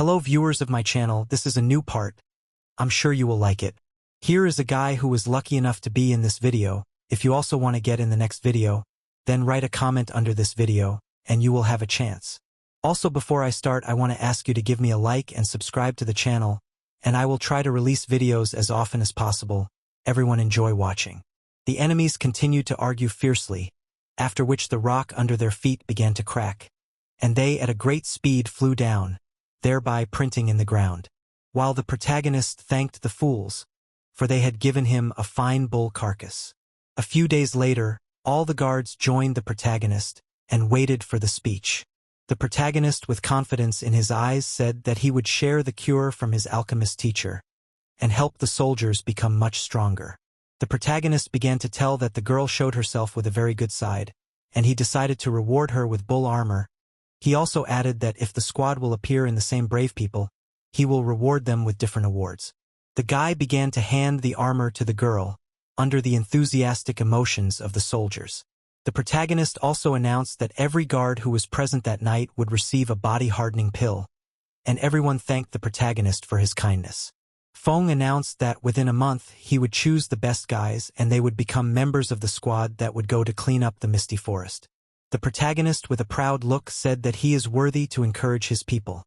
Hello viewers of my channel, this is a new part. I'm sure you will like it. Here is a guy who was lucky enough to be in this video. If you also want to get in the next video, then write a comment under this video, and you will have a chance. Also before I start, I want to ask you to give me a like and subscribe to the channel, and I will try to release videos as often as possible. Everyone enjoy watching. The enemies continued to argue fiercely, after which the rock under their feet began to crack, and they at a great speed flew down, thereby printing in the ground, while the protagonist thanked the fools, for they had given him a fine bull carcass. A few days later, all the guards joined the protagonist and waited for the speech. The protagonist, with confidence in his eyes, said that he would share the cure from his alchemist teacher and help the soldiers become much stronger. The protagonist began to tell that the girl showed herself with a very good side, and he decided to reward her with bull armor. He also added that if the squad will appear in the same brave people, he will reward them with different awards. The guy began to hand the armor to the girl, under the enthusiastic emotions of the soldiers. The protagonist also announced that every guard who was present that night would receive a body-hardening pill, and everyone thanked the protagonist for his kindness. Feng announced that within a month he would choose the best guys and they would become members of the squad that would go to clean up the misty forest. The protagonist, with a proud look, said that he is worthy to encourage his people,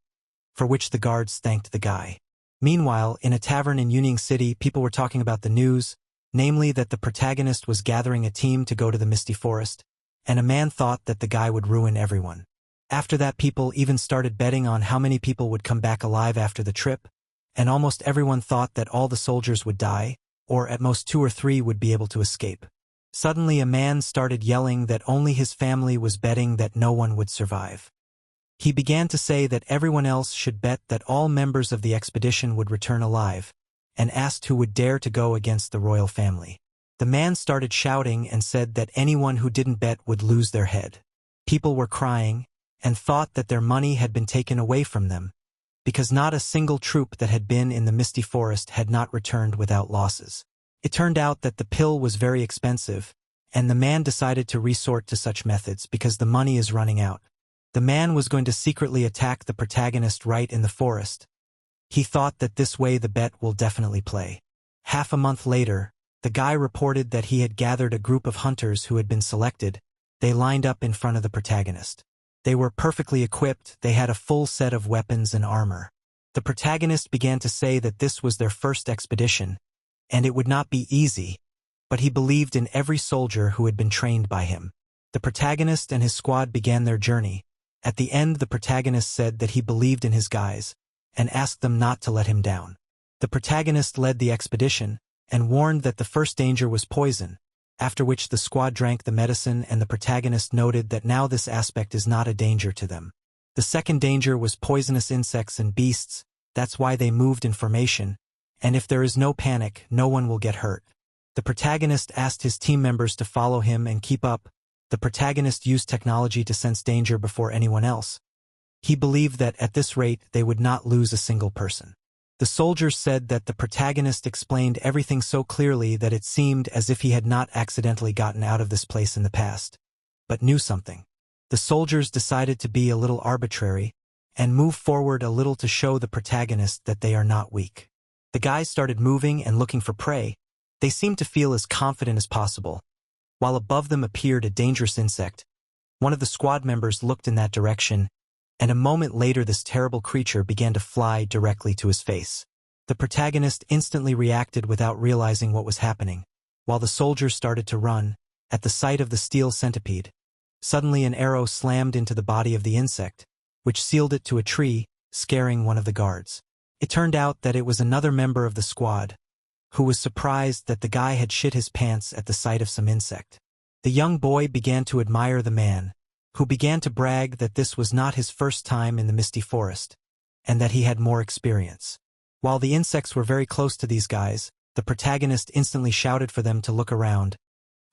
for which the guards thanked the guy. Meanwhile, in a tavern in Yuning City, people were talking about the news, namely that the protagonist was gathering a team to go to the misty forest, and a man thought that the guy would ruin everyone. After that, people even started betting on how many people would come back alive after the trip, and almost everyone thought that all the soldiers would die, or at most 2 or 3 would be able to escape. Suddenly a man started yelling that only his family was betting that no one would survive. He began to say that everyone else should bet that all members of the expedition would return alive, and asked who would dare to go against the royal family. The man started shouting and said that anyone who didn't bet would lose their head. People were crying, and thought that their money had been taken away from them, because not a single troop that had been in the misty forest had not returned without losses. It turned out that the pill was very expensive, and the man decided to resort to such methods because the money is running out. The man was going to secretly attack the protagonist right in the forest. He thought that this way the bet will definitely play. Half a month later, the guy reported that he had gathered a group of hunters who had been selected. They lined up in front of the protagonist. They were perfectly equipped, they had a full set of weapons and armor. The protagonist began to say that this was their first expedition, and it would not be easy, but he believed in every soldier who had been trained by him. The protagonist and his squad began their journey. At the end, the protagonist said that he believed in his guys, and asked them not to let him down. The protagonist led the expedition, and warned that the first danger was poison, after which the squad drank the medicine and the protagonist noted that now this aspect is not a danger to them. The second danger was poisonous insects and beasts, that's why they moved in formation, and if there is no panic, no one will get hurt. The protagonist asked his team members to follow him and keep up. The protagonist used technology to sense danger before anyone else. He believed that at this rate they would not lose a single person. The soldiers said that the protagonist explained everything so clearly that it seemed as if he had not accidentally gotten out of this place in the past, but knew something. The soldiers decided to be a little arbitrary, and move forward a little to show the protagonist that they are not weak. The guys started moving and looking for prey. They seemed to feel as confident as possible, while above them appeared a dangerous insect. One of the squad members looked in that direction, and a moment later this terrible creature began to fly directly to his face. The protagonist instantly reacted without realizing what was happening, while the soldiers started to run, at the sight of the steel centipede. Suddenly an arrow slammed into the body of the insect, which sealed it to a tree, scaring one of the guards. It turned out that it was another member of the squad, who was surprised that the guy had shit his pants at the sight of some insect. The young boy began to admire the man, who began to brag that this was not his first time in the misty forest, and that he had more experience. While the insects were very close to these guys, the protagonist instantly shouted for them to look around.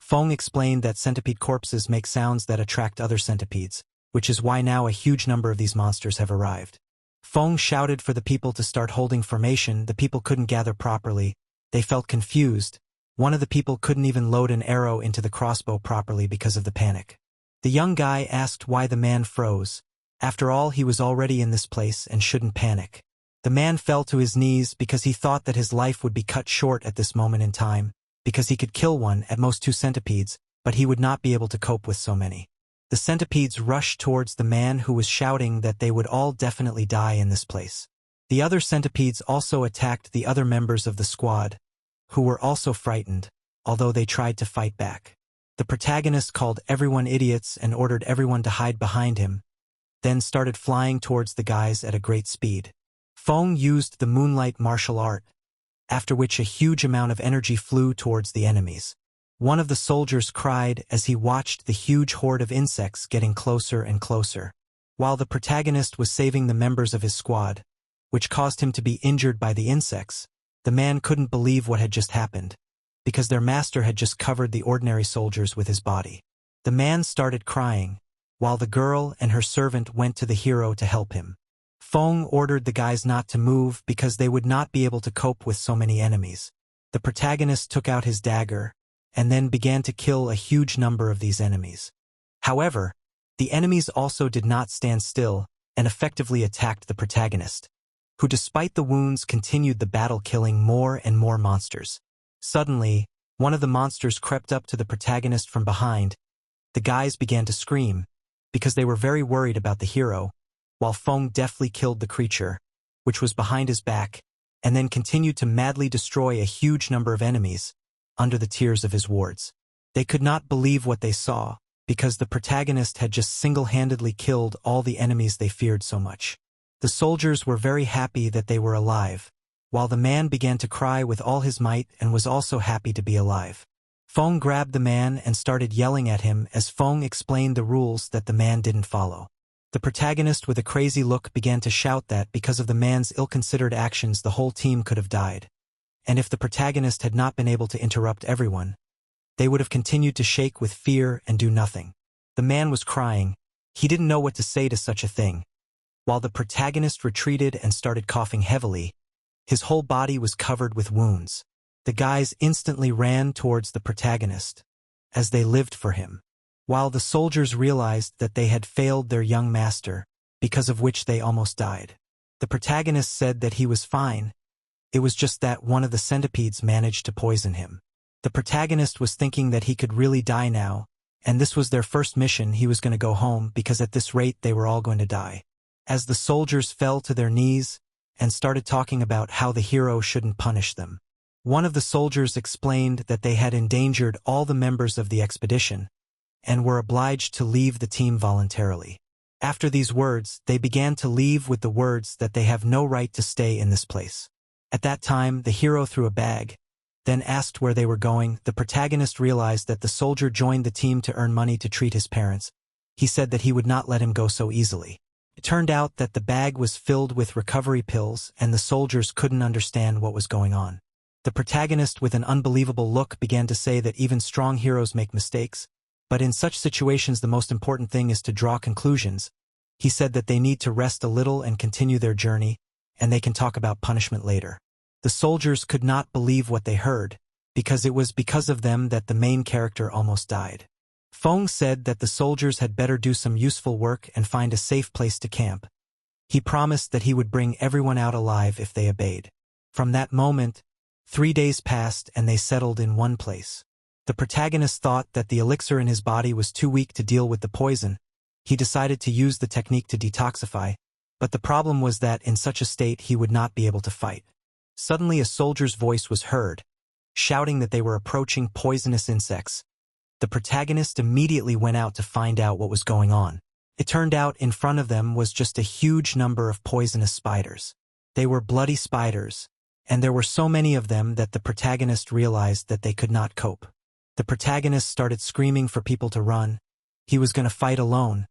Feng explained that centipede corpses make sounds that attract other centipedes, which is why now a huge number of these monsters have arrived. Feng shouted for the people to start holding formation. The people couldn't gather properly. They felt confused. One of the people couldn't even load an arrow into the crossbow properly because of the panic. The young guy asked why the man froze. After all, he was already in this place and shouldn't panic. The man fell to his knees because he thought that his life would be cut short at this moment in time, because he could kill one, at most 2 centipedes, but he would not be able to cope with so many. The centipedes rushed towards the man who was shouting that they would all definitely die in this place. The other centipedes also attacked the other members of the squad, who were also frightened, although they tried to fight back. The protagonist called everyone idiots and ordered everyone to hide behind him, then started flying towards the guys at a great speed. Feng used the moonlight martial art, after which a huge amount of energy flew towards the enemies. One of the soldiers cried as he watched the huge horde of insects getting closer and closer. While the protagonist was saving the members of his squad, which caused him to be injured by the insects, the man couldn't believe what had just happened, because their master had just covered the ordinary soldiers with his body. The man started crying, while the girl and her servant went to the hero to help him. Feng ordered the guys not to move because they would not be able to cope with so many enemies. The protagonist took out his dagger, and then began to kill a huge number of these enemies. However, the enemies also did not stand still and effectively attacked the protagonist, who despite the wounds continued the battle, killing more and more monsters. Suddenly, one of the monsters crept up to the protagonist from behind. The guys began to scream, because they were very worried about the hero, while Feng deftly killed the creature, which was behind his back, and then continued to madly destroy a huge number of enemies, under the tears of his wards. They could not believe what they saw, because the protagonist had just single-handedly killed all the enemies they feared so much. The soldiers were very happy that they were alive, while the man began to cry with all his might and was also happy to be alive. Feng grabbed the man and started yelling at him as Feng explained the rules that the man didn't follow. The protagonist with a crazy look began to shout that because of the man's ill-considered actions the whole team could have died. And if the protagonist had not been able to interrupt everyone, they would have continued to shake with fear and do nothing. The man was crying. He didn't know what to say to such a thing. While the protagonist retreated and started coughing heavily, his whole body was covered with wounds. The guys instantly ran towards the protagonist, as they lived for him. While the soldiers realized that they had failed their young master, because of which they almost died. The protagonist said that he was fine. It was just that one of the centipedes managed to poison him. The protagonist was thinking that he could really die now, and this was their first mission. He was going to go home because at this rate they were all going to die. As the soldiers fell to their knees and started talking about how the hero shouldn't punish them. One of the soldiers explained that they had endangered all the members of the expedition and were obliged to leave the team voluntarily. After these words, they began to leave with the words that they have no right to stay in this place. At that time, the hero threw a bag, then asked where they were going. The protagonist realized that the soldier joined the team to earn money to treat his parents. He said that he would not let him go so easily. It turned out that the bag was filled with recovery pills and the soldiers couldn't understand what was going on. The protagonist with an unbelievable look began to say that even strong heroes make mistakes, but in such situations the most important thing is to draw conclusions. He said that they need to rest a little and continue their journey, and they can talk about punishment later. The soldiers could not believe what they heard, because it was because of them that the main character almost died. Feng said that the soldiers had better do some useful work and find a safe place to camp. He promised that he would bring everyone out alive if they obeyed. From that moment, 3 days passed and they settled in one place. The protagonist thought that the elixir in his body was too weak to deal with the poison. He decided to use the technique to detoxify, but the problem was that in such a state he would not be able to fight. Suddenly a soldier's voice was heard, shouting that they were approaching poisonous insects. The protagonist immediately went out to find out what was going on. It turned out in front of them was just a huge number of poisonous spiders. They were bloody spiders, and there were so many of them that the protagonist realized that they could not cope. The protagonist started screaming for people to run. He was going to fight alone.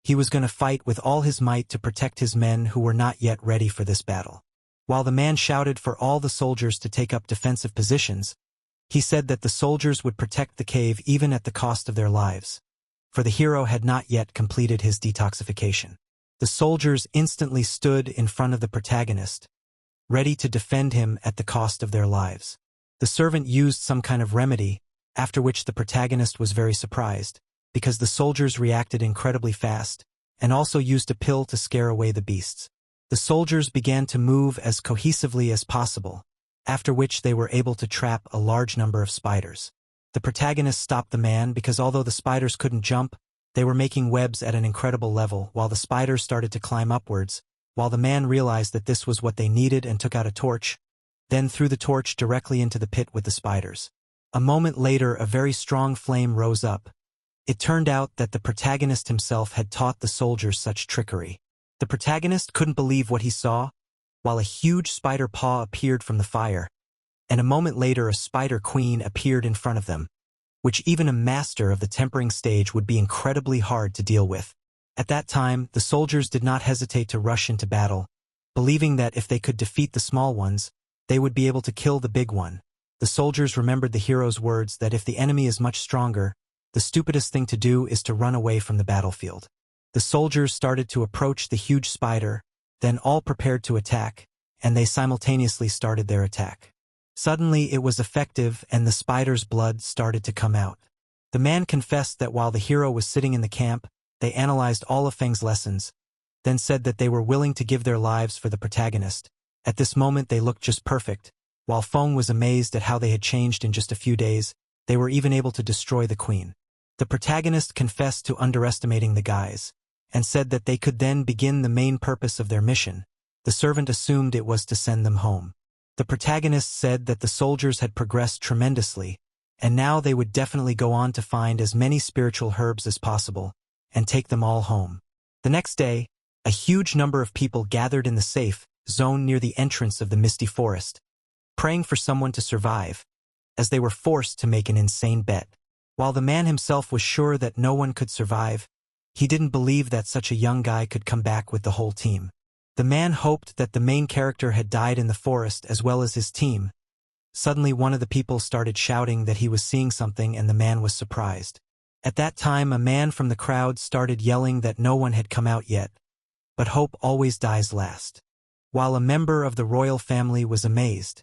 He was going to fight with all his might to protect his men who were not yet ready for this battle. While the man shouted for all the soldiers to take up defensive positions, he said that the soldiers would protect the cave even at the cost of their lives, for the hero had not yet completed his detoxification. The soldiers instantly stood in front of the protagonist, ready to defend him at the cost of their lives. The servant used some kind of remedy, after which the protagonist was very surprised, because the soldiers reacted incredibly fast, and also used a pill to scare away the beasts. The soldiers began to move as cohesively as possible, after which they were able to trap a large number of spiders. The protagonist stopped the man because although the spiders couldn't jump, they were making webs at an incredible level while the spiders started to climb upwards, while the man realized that this was what they needed and took out a torch, then threw the torch directly into the pit with the spiders. A moment later, a very strong flame rose up. It turned out that the protagonist himself had taught the soldiers such trickery. The protagonist couldn't believe what he saw, while a huge spider paw appeared from the fire, and a moment later a spider queen appeared in front of them, which even a master of the tempering stage would be incredibly hard to deal with. At that time, the soldiers did not hesitate to rush into battle, believing that if they could defeat the small ones, they would be able to kill the big one. The soldiers remembered the hero's words that if the enemy is much stronger, the stupidest thing to do is to run away from the battlefield. The soldiers started to approach the huge spider, then all prepared to attack, and they simultaneously started their attack. Suddenly it was effective and the spider's blood started to come out. The man confessed that while the hero was sitting in the camp, they analyzed all of Feng's lessons, then said that they were willing to give their lives for the protagonist. At this moment they looked just perfect. While Feng was amazed at how they had changed in just a few days, they were even able to destroy the queen. The protagonist confessed to underestimating the guys, and said that they could then begin the main purpose of their mission. The servant assumed it was to send them home. The protagonist said that the soldiers had progressed tremendously, and now they would definitely go on to find as many spiritual herbs as possible, and take them all home. The next day, a huge number of people gathered in the safe zone near the entrance of the misty forest, praying for someone to survive, as they were forced to make an insane bet. While the man himself was sure that no one could survive, he didn't believe that such a young guy could come back with the whole team. The man hoped that the main character had died in the forest as well as his team. Suddenly one of the people started shouting that he was seeing something and the man was surprised. At that time a man from the crowd started yelling that no one had come out yet, but hope always dies last. While a member of the royal family was amazed,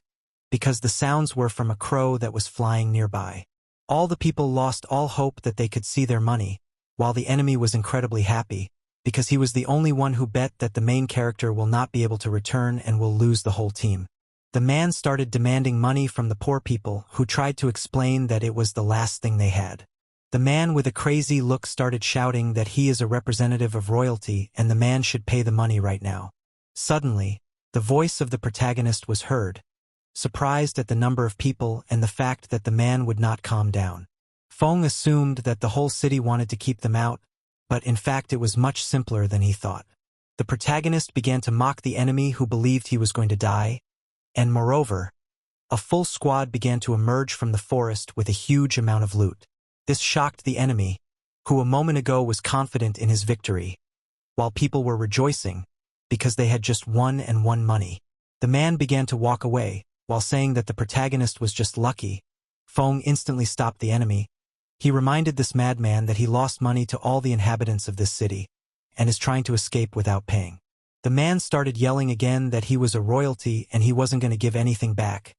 because the sounds were from a crow that was flying nearby. All the people lost all hope that they could see their money, while the enemy was incredibly happy, because he was the only one who bet that the main character will not be able to return and will lose the whole team. The man started demanding money from the poor people, who tried to explain that it was the last thing they had. The man with a crazy look started shouting that he is a representative of royalty and the man should pay the money right now. Suddenly, the voice of the protagonist was heard, surprised at the number of people and the fact that the man would not calm down. Feng assumed that the whole city wanted to keep them out, but in fact it was much simpler than he thought. The protagonist began to mock the enemy who believed he was going to die, and moreover, a full squad began to emerge from the forest with a huge amount of loot. This shocked the enemy, who a moment ago was confident in his victory, while people were rejoicing, because they had just won and won money. The man began to walk away, while saying that the protagonist was just lucky. Feng instantly stopped the enemy. He reminded this madman that he lost money to all the inhabitants of this city, and is trying to escape without paying. The man started yelling again that he was a royalty and he wasn't going to give anything back,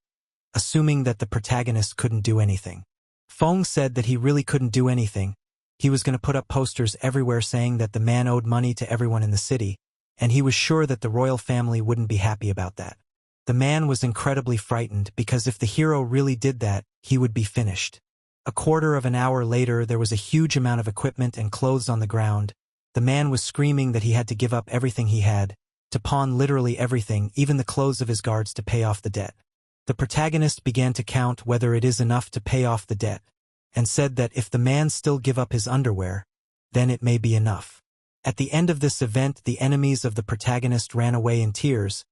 assuming that the protagonist couldn't do anything. Feng said that he really couldn't do anything. He was going to put up posters everywhere saying that the man owed money to everyone in the city, and he was sure that the royal family wouldn't be happy about that. The man was incredibly frightened because if the hero really did that, he would be finished. A quarter of an hour later there was a huge amount of equipment and clothes on the ground. The man was screaming that he had to give up everything he had, to pawn literally everything, even the clothes of his guards to pay off the debt. The protagonist began to count whether it is enough to pay off the debt, and said that if the man still give up his underwear, then it may be enough. At the end of this event the enemies of the protagonist ran away in tears.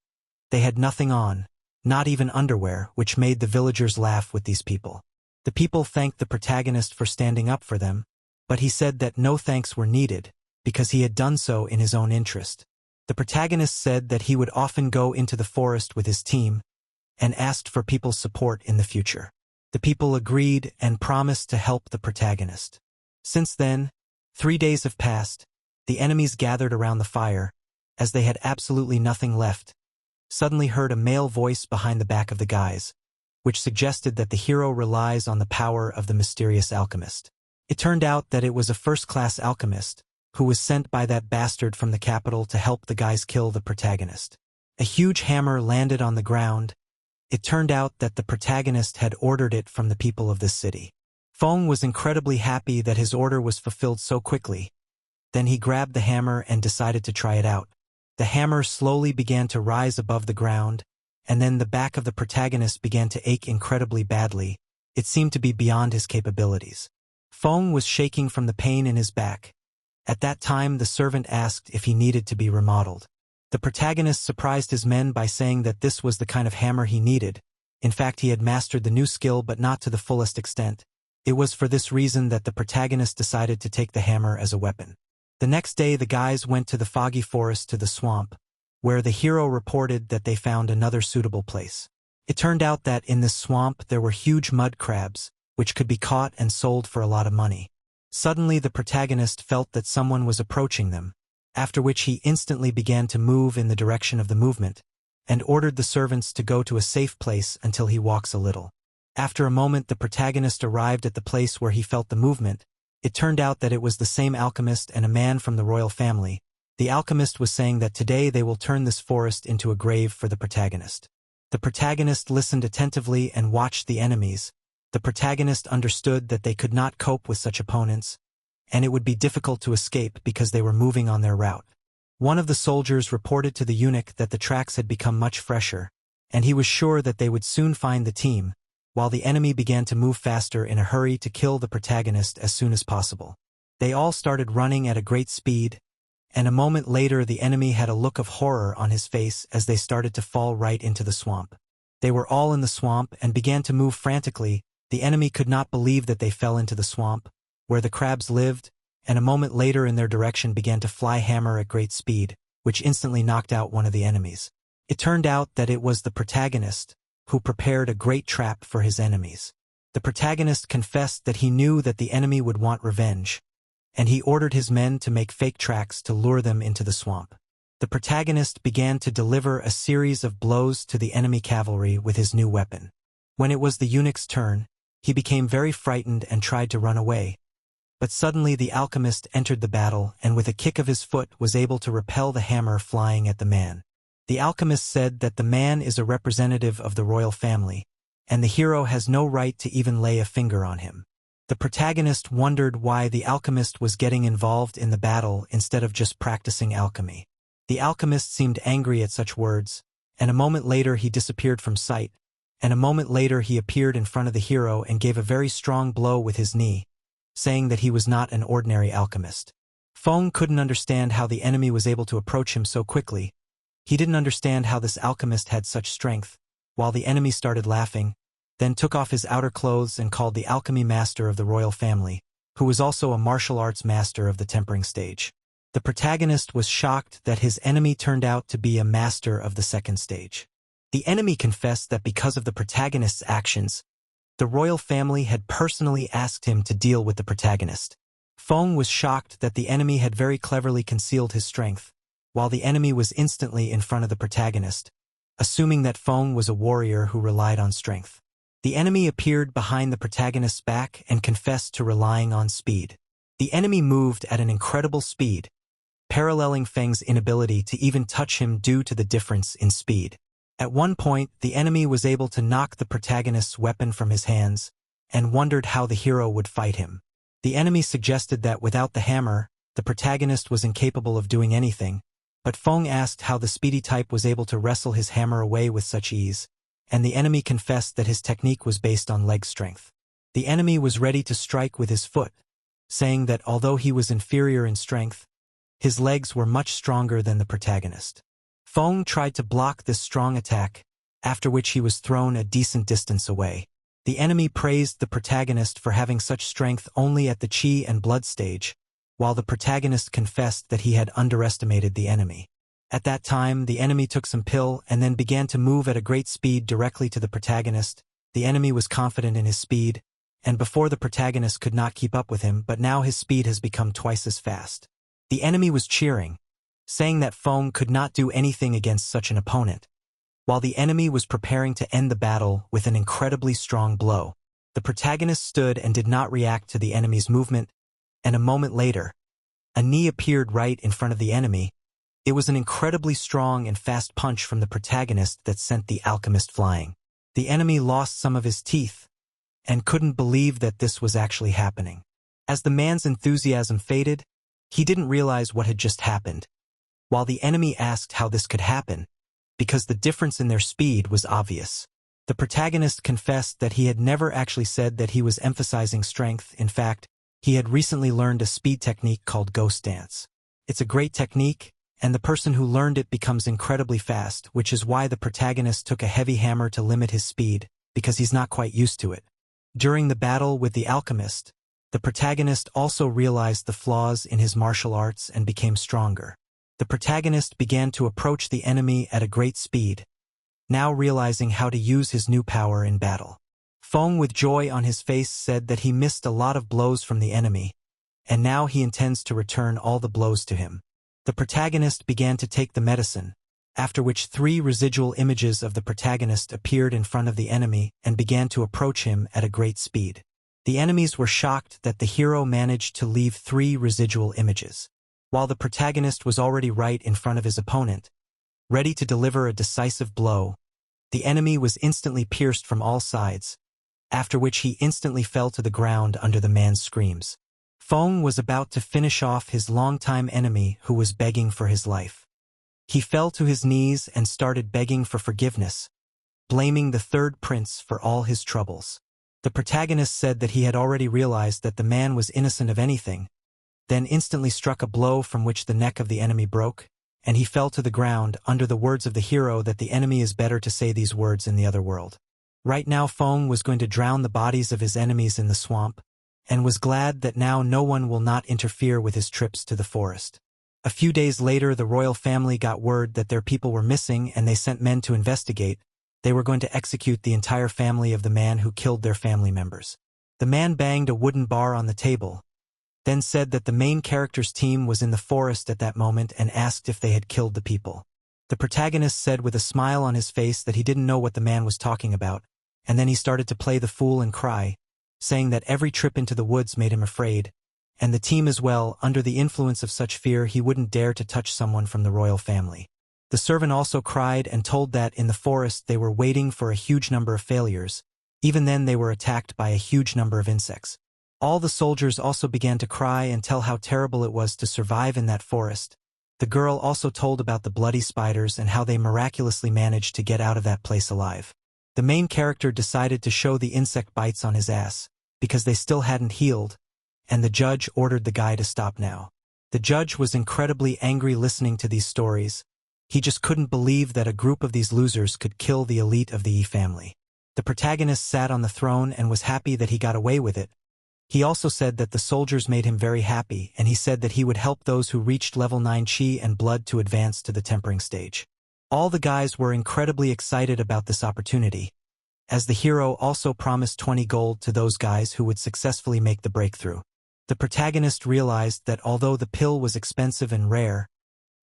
They had nothing on, not even underwear, which made the villagers laugh with these people. The people thanked the protagonist for standing up for them, but he said that no thanks were needed, because he had done so in his own interest. The protagonist said that he would often go into the forest with his team, and asked for people's support in the future. The people agreed and promised to help the protagonist. Since then, 3 days have passed. The enemies gathered around the fire, as they had absolutely nothing left, suddenly heard a male voice behind the back of the guys, which suggested that the hero relies on the power of the mysterious alchemist. It turned out that it was a first-class alchemist, who was sent by that bastard from the capital to help the guys kill the protagonist. A huge hammer landed on the ground. It turned out that the protagonist had ordered it from the people of this city. Feng was incredibly happy that his order was fulfilled so quickly. Then he grabbed the hammer and decided to try it out. The hammer slowly began to rise above the ground, and then the back of the protagonist began to ache incredibly badly. It seemed to be beyond his capabilities. Feng was shaking from the pain in his back. At that time, the servant asked if he needed to be remodeled. The protagonist surprised his men by saying that this was the kind of hammer he needed. In fact, he had mastered the new skill, but not to the fullest extent. It was for this reason that the protagonist decided to take the hammer as a weapon. The next day, the guys went to the foggy forest to the swamp, where the hero reported that they found another suitable place. It turned out that in this swamp there were huge mud crabs, which could be caught and sold for a lot of money. Suddenly the protagonist felt that someone was approaching them, after which he instantly began to move in the direction of the movement, and ordered the servants to go to a safe place until he walks a little. After a moment, the protagonist arrived at the place where he felt the movement. It turned out that it was the same alchemist and a man from the royal family. The alchemist was saying that today they will turn this forest into a grave for the protagonist. The protagonist listened attentively and watched the enemies. The protagonist understood that they could not cope with such opponents, and it would be difficult to escape because they were moving on their route. One of the soldiers reported to the eunuch that the tracks had become much fresher, and he was sure that they would soon find the team, while the enemy began to move faster in a hurry to kill the protagonist as soon as possible. They all started running at a great speed, and a moment later the enemy had a look of horror on his face as they started to fall right into the swamp. They were all in the swamp and began to move frantically. The enemy could not believe that they fell into the swamp, where the crabs lived, and a moment later in their direction began to fly hammer at great speed, which instantly knocked out one of the enemies. It turned out that it was the protagonist, who prepared a great trap for his enemies. The protagonist confessed that he knew that the enemy would want revenge, and he ordered his men to make fake tracks to lure them into the swamp. The protagonist began to deliver a series of blows to the enemy cavalry with his new weapon. When it was the eunuch's turn, he became very frightened and tried to run away. But suddenly the alchemist entered the battle and with a kick of his foot was able to repel the hammer flying at the man. The alchemist said that the man is a representative of the royal family, and the hero has no right to even lay a finger on him. The protagonist wondered why the alchemist was getting involved in the battle instead of just practicing alchemy. The alchemist seemed angry at such words, and a moment later he disappeared from sight, and a moment later he appeared in front of the hero and gave a very strong blow with his knee, saying that he was not an ordinary alchemist. Feng couldn't understand how the enemy was able to approach him so quickly. He didn't understand how this alchemist had such strength, while the enemy started laughing, then took off his outer clothes and called the alchemy master of the royal family, who was also a martial arts master of the tempering stage. The protagonist was shocked that his enemy turned out to be a master of the second stage. The enemy confessed that because of the protagonist's actions, the royal family had personally asked him to deal with the protagonist. Feng was shocked that the enemy had very cleverly concealed his strength, while the enemy was instantly in front of the protagonist, assuming that Feng was a warrior who relied on strength. The enemy appeared behind the protagonist's back and confessed to relying on speed. The enemy moved at an incredible speed, paralleling Feng's inability to even touch him due to the difference in speed. At one point, the enemy was able to knock the protagonist's weapon from his hands, and wondered how the hero would fight him. The enemy suggested that without the hammer, the protagonist was incapable of doing anything, but Feng asked how the speedy type was able to wrestle his hammer away with such ease, and the enemy confessed that his technique was based on leg strength. The enemy was ready to strike with his foot, saying that although he was inferior in strength, his legs were much stronger than the protagonist. Feng tried to block this strong attack, after which he was thrown a decent distance away. The enemy praised the protagonist for having such strength only at the chi and blood stage, while the protagonist confessed that he had underestimated the enemy. At that time, the enemy took some pill and then began to move at a great speed directly to the protagonist. The enemy was confident in his speed, and before the protagonist could not keep up with him, but now his speed has become twice as fast. The enemy was cheering, saying that Feng could not do anything against such an opponent. While the enemy was preparing to end the battle with an incredibly strong blow, the protagonist stood and did not react to the enemy's movement, and a moment later, A knee appeared right in front of the enemy. It was an incredibly strong and fast punch from the protagonist that sent the alchemist flying. The enemy lost some of his teeth and couldn't believe that this was actually happening. As the man's enthusiasm faded, he didn't realize what had just happened. While the enemy asked how this could happen, because the difference in their speed was obvious. The protagonist confessed that he had never actually said that he was emphasizing strength. In fact, he had recently learned a speed technique called ghost dance. It's a great technique, and the person who learned it becomes incredibly fast, which is why the protagonist took a heavy hammer to limit his speed, because he's not quite used to it. During the battle with the alchemist, the protagonist also realized the flaws in his martial arts and became stronger. The protagonist began to approach the enemy at a great speed, now realizing how to use his new power in battle. Feng, with joy on his face, said that he missed a lot of blows from the enemy, and now he intends to return all the blows to him. The protagonist began to take the medicine, after which 3 residual images of the protagonist appeared in front of the enemy and began to approach him at a great speed. The enemies were shocked that the hero managed to leave 3 residual images. While the protagonist was already right in front of his opponent, ready to deliver a decisive blow, the enemy was instantly pierced from all sides, after which he instantly fell to the ground under the man's screams. Feng was about to finish off his longtime enemy who was begging for his life. He fell to his knees and started begging for forgiveness, blaming the third prince for all his troubles. The protagonist said that he had already realized that the man was innocent of anything, then instantly struck a blow from which the neck of the enemy broke, and he fell to the ground under the words of the hero that the enemy is better to say these words in the other world. Right now Feng was going to drown the bodies of his enemies in the swamp, and was glad that now no one will not interfere with his trips to the forest. A few days later the royal family got word that their people were missing and they sent men to investigate. They were going to execute the entire family of the man who killed their family members. The man banged a wooden bar on the table, then said that the main character's team was in the forest at that moment and asked if they had killed the people. The protagonist said with a smile on his face that he didn't know what the man was talking about, and then he started to play the fool and cry, saying that every trip into the woods made him afraid, and the team as well. Under the influence of such fear he wouldn't dare to touch someone from the royal family. The servant also cried and told that in the forest they were waiting for a huge number of failures. Even then they were attacked by a huge number of insects. All the soldiers also began to cry and tell how terrible it was to survive in that forest. The girl also told about the bloody spiders and how they miraculously managed to get out of that place alive. The main character decided to show the insect bites on his ass, because they still hadn't healed, and the judge ordered the guy to stop now. The judge was incredibly angry listening to these stories. He just couldn't believe that a group of these losers could kill the elite of the Yi family. The protagonist sat on the throne and was happy that he got away with it. He also said that the soldiers made him very happy, and he said that he would help those who reached level 9 Qi and blood to advance to the tempering stage. All the guys were incredibly excited about this opportunity, as the hero also promised 20 gold to those guys who would successfully make the breakthrough. The protagonist realized that although the pill was expensive and rare,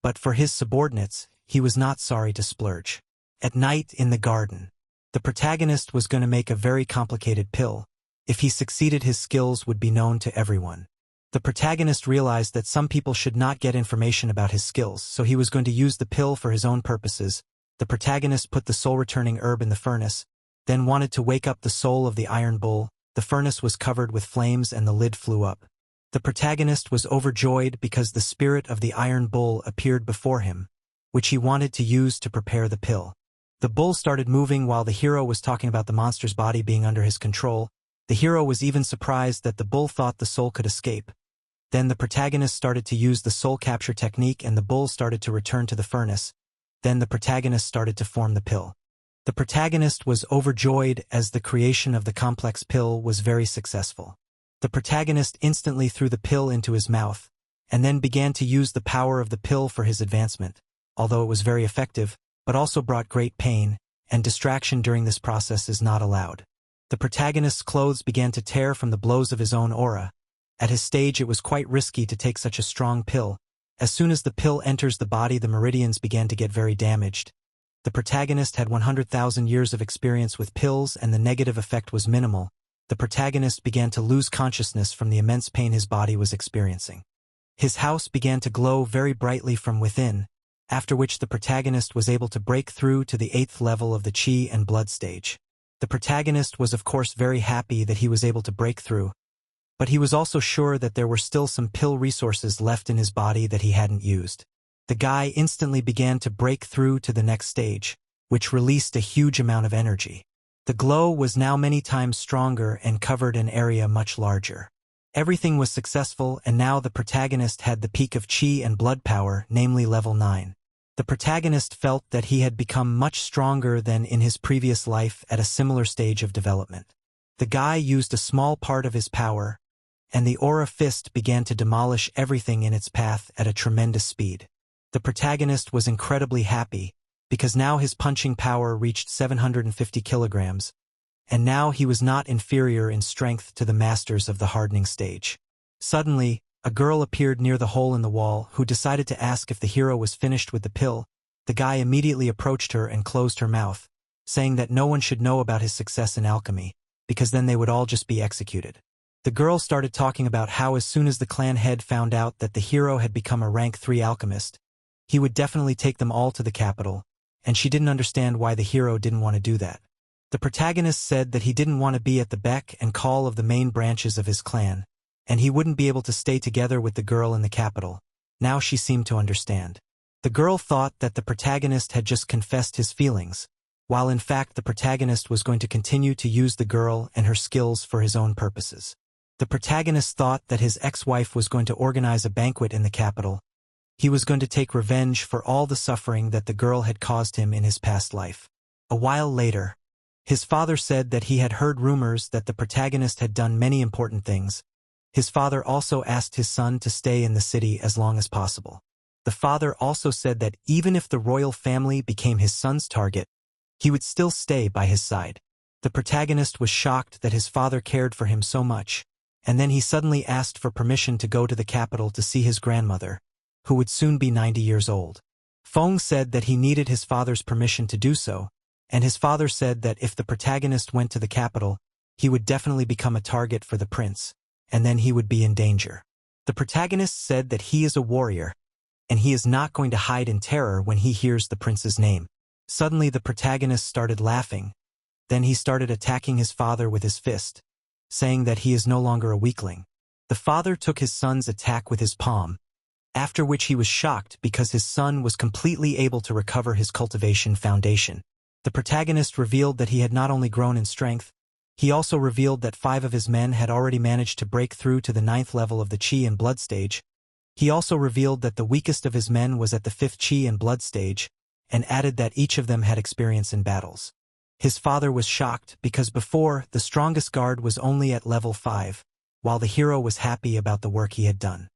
but for his subordinates, he was not sorry to splurge. At night in the garden, the protagonist was going to make a very complicated pill. If he succeeded, his skills would be known to everyone. The protagonist realized that some people should not get information about his skills, so he was going to use the pill for his own purposes. The protagonist put the soul-returning herb in the furnace, then wanted to wake up the soul of the iron bull. The furnace was covered with flames and the lid flew up. The protagonist was overjoyed because the spirit of the iron bull appeared before him, which he wanted to use to prepare the pill. The bull started moving while the hero was talking about the monster's body being under his control. The hero was even surprised that the bull thought the soul could escape. Then the protagonist started to use the soul capture technique and the bull started to return to the furnace. Then the protagonist started to form the pill. The protagonist was overjoyed as the creation of the complex pill was very successful. The protagonist instantly threw the pill into his mouth, and then began to use the power of the pill for his advancement, although it was very effective, but also brought great pain, and distraction during this process is not allowed. The protagonist's clothes began to tear from the blows of his own aura. At his stage it was quite risky to take such a strong pill. As soon as the pill enters the body, the meridians began to get very damaged. The protagonist had 100,000 years of experience with pills and the negative effect was minimal. The protagonist began to lose consciousness from the immense pain his body was experiencing. His house began to glow very brightly from within, after which the protagonist was able to break through to the 8th level of the Qi and Blood stage. The protagonist was of course very happy that he was able to break through, but he was also sure that there were still some pill resources left in his body that he hadn't used. The guy instantly began to break through to the next stage, which released a huge amount of energy. The glow was now many times stronger and covered an area much larger. Everything was successful, and now the protagonist had the peak of Qi and Blood power, namely level 9. The protagonist felt that he had become much stronger than in his previous life at a similar stage of development. The guy used a small part of his power, and the aura fist began to demolish everything in its path at a tremendous speed. The protagonist was incredibly happy, because now his punching power reached 750 kilograms, and now he was not inferior in strength to the masters of the hardening stage. Suddenly, a girl appeared near the hole in the wall who decided to ask if the hero was finished with the pill. The guy immediately approached her and closed her mouth, saying that no one should know about his success in alchemy, because then they would all just be executed. The girl started talking about how as soon as the clan head found out that the hero had become a rank 3 alchemist, he would definitely take them all to the capital, and she didn't understand why the hero didn't want to do that. The protagonist said that he didn't want to be at the beck and call of the main branches of his clan, and he wouldn't be able to stay together with the girl in the capital. Now she seemed to understand. The girl thought that the protagonist had just confessed his feelings, while in fact the protagonist was going to continue to use the girl and her skills for his own purposes. The protagonist thought that his ex-wife was going to organize a banquet in the capital. He was going to take revenge for all the suffering that the girl had caused him in his past life. A while later, his father said that he had heard rumors that the protagonist had done many important things. His father also asked his son to stay in the city as long as possible. The father also said that even if the royal family became his son's target, he would still stay by his side. The protagonist was shocked that his father cared for him so much, and then he suddenly asked for permission to go to the capital to see his grandmother, who would soon be 90 years old. Feng said that he needed his father's permission to do so, and his father said that if the protagonist went to the capital, he would definitely become a target for the prince, and then he would be in danger. The protagonist said that he is a warrior, and he is not going to hide in terror when he hears the prince's name. Suddenly the protagonist started laughing. Then he started attacking his father with his fist, saying that he is no longer a weakling. The father took his son's attack with his palm, after which he was shocked because his son was completely able to recover his cultivation foundation. The protagonist revealed that he had not only grown in strength, he also revealed that 5 of his men had already managed to break through to the 9th level of the Qi and Blood stage. He also revealed that the weakest of his men was at the 5th Qi and Blood stage, and added that each of them had experience in battles. His father was shocked because before, the strongest guard was only at level 5, while the hero was happy about the work he had done.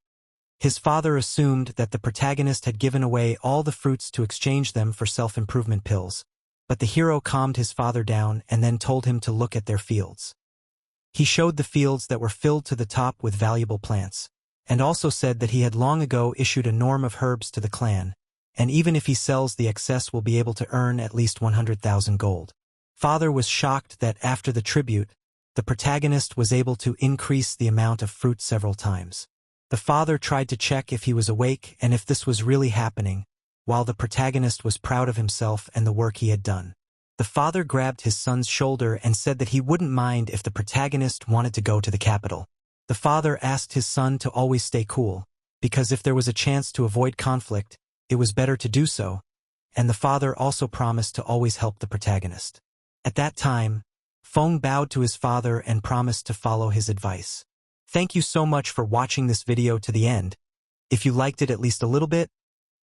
His father assumed that the protagonist had given away all the fruits to exchange them for self-improvement pills, but the hero calmed his father down and then told him to look at their fields. He showed the fields that were filled to the top with valuable plants, and also said that he had long ago issued a norm of herbs to the clan, and even if he sells the excess will be able to earn at least 100,000 gold. Father was shocked that after the tribute, the protagonist was able to increase the amount of fruit several times. The father tried to check if he was awake and if this was really happening, while the protagonist was proud of himself and the work he had done. The father grabbed his son's shoulder and said that he wouldn't mind if the protagonist wanted to go to the capital. The father asked his son to always stay cool, because if there was a chance to avoid conflict, it was better to do so, and the father also promised to always help the protagonist. At that time, Feng bowed to his father and promised to follow his advice. Thank you so much for watching this video to the end. If you liked it at least a little bit,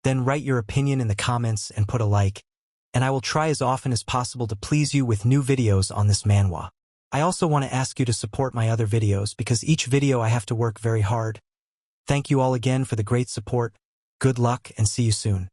then write your opinion in the comments and put a like, and I will try as often as possible to please you with new videos on this manhwa. I also want to ask you to support my other videos because each video I have to work very hard. Thank you all again for the great support. Good luck and see you soon.